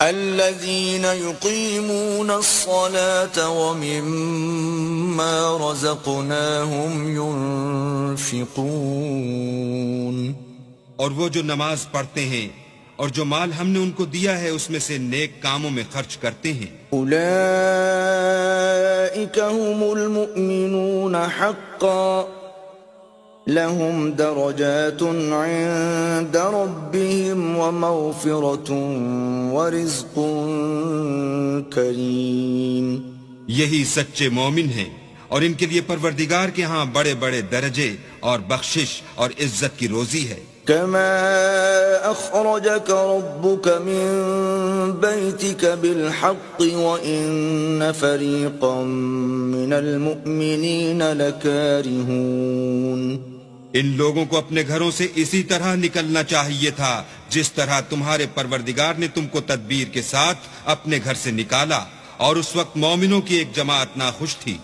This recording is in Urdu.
الذين يقيمون الصلاة ومما رزقناهم ينفقون اور وہ جو نماز پڑھتے ہیں اور جو مال ہم نے ان کو دیا ہے اس میں سے نیک کاموں میں خرچ کرتے ہیں. أولئك هم المؤمنون حقا لهم درجات عند ربهم ومغفرة ورزق كريم. یہی سچے مومن ہیں اور ان کے لیے پروردگار کے ہاں بڑے بڑے درجے اور بخشش اور عزت کی روزی ہے. كما أخرجك ربك من بيتك بالحق وإن فريقا من المؤمنين لكارهون. ان لوگوں کو اپنے گھروں سے اسی طرح نکلنا چاہیے تھا جس طرح تمہارے پروردگار نے تم کو تدبیر کے ساتھ اپنے گھر سے نکالا، اور اس وقت مومنوں کی ایک جماعت ناخوش تھی.